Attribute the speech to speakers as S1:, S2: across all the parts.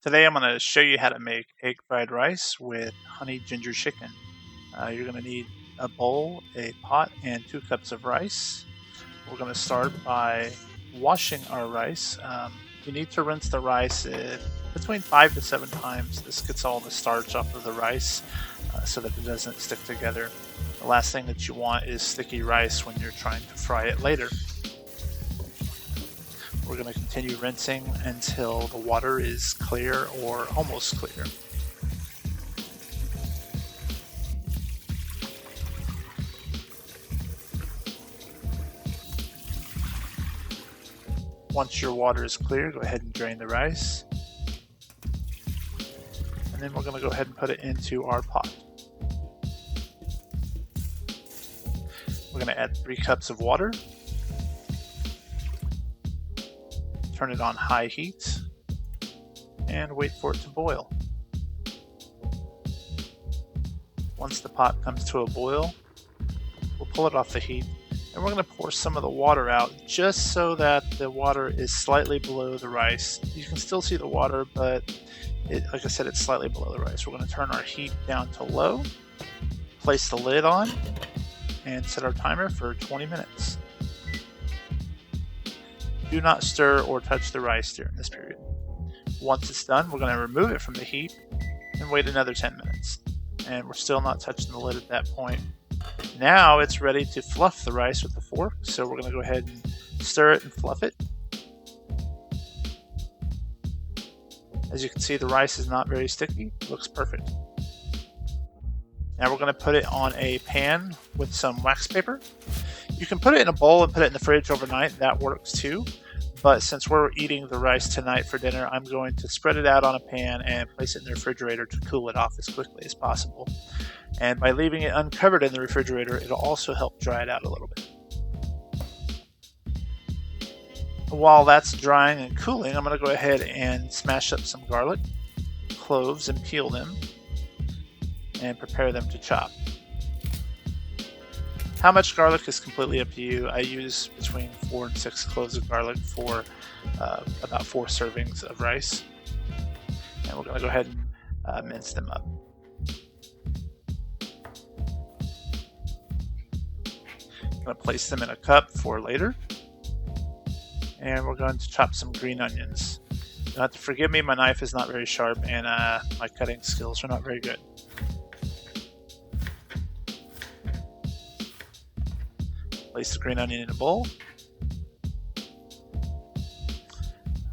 S1: Today I'm going to show you how to make egg fried rice with honey ginger chicken. You're going to need a bowl, a pot, and 2 cups of rice. We're going to start by washing our rice. You need to rinse the rice between 5 to 7 times. This gets all the starch off of the rice so that it doesn't stick together. The last thing that you want is sticky rice when you're trying to fry it later. We're going to continue rinsing until the water is clear or almost clear. Once your water is clear, go ahead and drain the rice. And then we're going to go ahead and put it into our pot. We're going to add 3 cups of water. Turn it on high heat and wait for it to boil. Once the pot comes to a boil, we'll pull it off the heat and we're going to pour some of the water out just so that the water is slightly below the rice. You can still see the water, but like I said, it's slightly below the rice. We're going to turn our heat down to low, place the lid on, and set our timer for 20 minutes. Do not stir or touch the rice during this period. Once it's done, we're going to remove it from the heat and wait another 10 minutes. And we're still not touching the lid at that point. Now it's ready to fluff the rice with the fork, so we're going to go ahead and stir it and fluff it. As you can see, the rice is not very sticky. It looks perfect. Now we're going to put it on a pan with some wax paper. You can put it in a bowl and put it in the fridge overnight. That works too. But since we're eating the rice tonight for dinner, I'm going to spread it out on a pan and place it in the refrigerator to cool it off as quickly as possible. And by leaving it uncovered in the refrigerator, it'll also help dry it out a little bit. While that's drying and cooling, I'm going to go ahead and smash up some garlic, cloves, and peel them and prepare them to chop. How much garlic is completely up to you. I use between 4 and 6 cloves of garlic for about 4 servings of rice. And we're going to go ahead and mince them up. I'm going to place them in a cup for later. And we're going to chop some green onions. You'll have to forgive me, my knife is not very sharp and my cutting skills are not very good. Place the green onion in a bowl.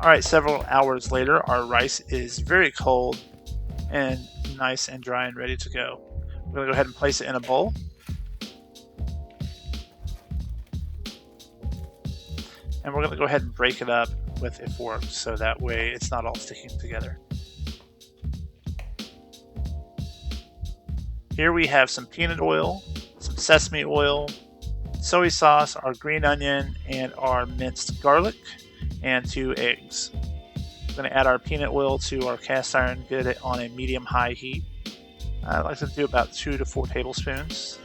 S1: Alright, several hours later, our rice is very cold and nice and dry and ready to go. We're going to go ahead and place it in a bowl. And we're going to go ahead and break it up with a fork so that way it's not all sticking together. Here we have some peanut oil, some sesame oil, soy sauce, our green onion, and our minced garlic, and 2 eggs. We're going to add our peanut oil to our cast iron, get it on a medium-high heat. I like to do about 2 to 4 tablespoons.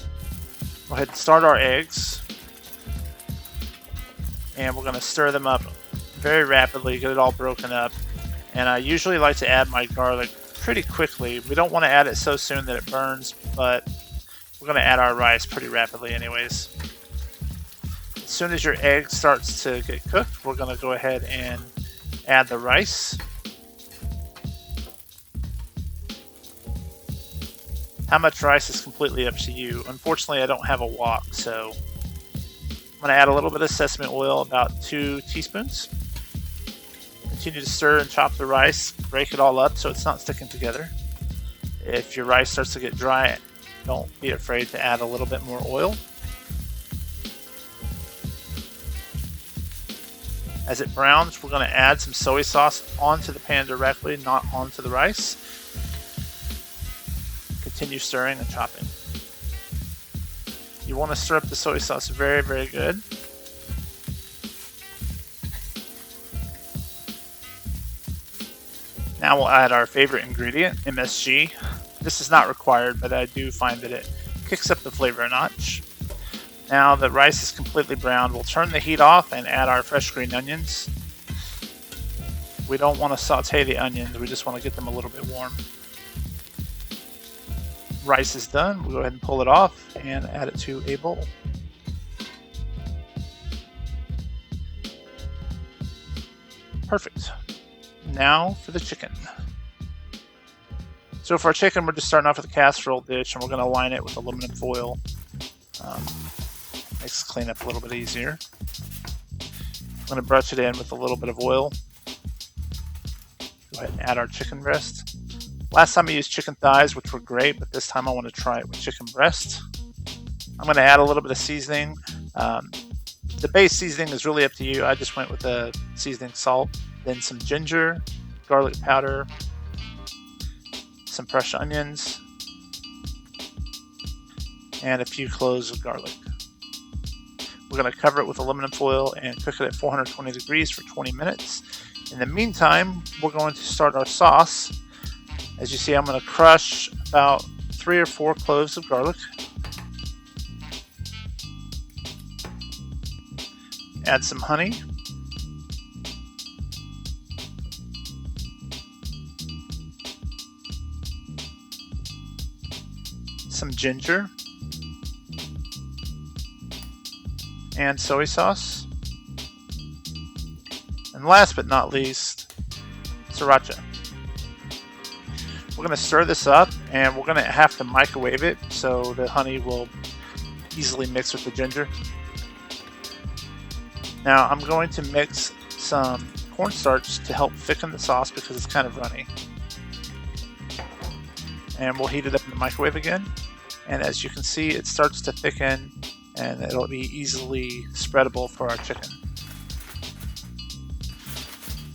S1: Go ahead and start our eggs. And we're going to stir them up very rapidly, get it all broken up. And I usually like to add my garlic pretty quickly. We don't want to add it so soon that it burns, but we're going to add our rice pretty rapidly anyways. As soon as your egg starts to get cooked, we're going to go ahead and add the rice. How much rice is completely up to you. Unfortunately, I don't have a wok, so I'm going to add a little bit of sesame oil, about 2 teaspoons. Continue to stir and chop the rice, break it all up so it's not sticking together. If your rice starts to get dry, don't be afraid to add a little bit more oil. As it browns, we're going to add some soy sauce onto the pan directly, not onto the rice. Continue stirring and chopping. You want to stir up the soy sauce very, very good. Now we'll add our favorite ingredient, MSG. This is not required, but I do find that it kicks up the flavor a notch. Now the rice is completely browned, we'll turn the heat off and add our fresh green onions. we don't want to saute the onions, we just want to get them a little bit warm. Rice is done. We'll go ahead and pull it off and add it to a bowl. Perfect. Now for the chicken. So for our chicken, we're just starting off with a casserole dish, and we're going to line it with aluminum foil. Makes cleanup a little bit easier. I'm going to brush it in with a little bit of oil. Go ahead and add our chicken breast. Last time I used chicken thighs, which were great, but this time I want to try it with chicken breast. I'm going to add a little bit of seasoning. The base seasoning is really up to you. I just went with the seasoning salt, then some ginger, garlic powder, some fresh onions, and a few cloves of garlic. We're going to cover it with aluminum foil and cook it at 420 degrees for 20 minutes. In the meantime, we're going to start our sauce. As you see, I'm going to crush about 3 or 4 cloves of garlic. Add some honey. Some ginger. And soy sauce. And last but not least, sriracha. We're going to stir this up, and we're going to have to microwave it so the honey will easily mix with the ginger. Now I'm going to mix some cornstarch to help thicken the sauce because it's kind of runny. And we'll heat it up in the microwave again. And as you can see, it starts to thicken, and it'll be easily spreadable for our chicken.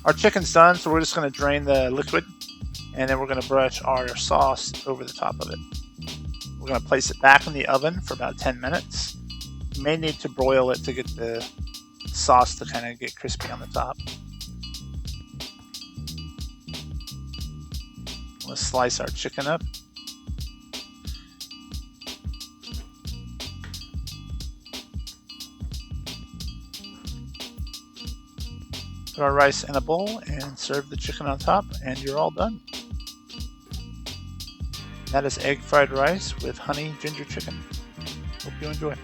S1: Our chicken's done, so we're just going to drain the liquid, and then we're going to brush our sauce over the top of it. We're going to place it back in the oven for about 10 minutes. You may need to broil it to get the sauce to kind of get crispy on the top. Let's slice our chicken up. Put our rice in a bowl and serve the chicken on top, and you're all done. That is egg fried rice with honey ginger chicken. Hope you enjoy.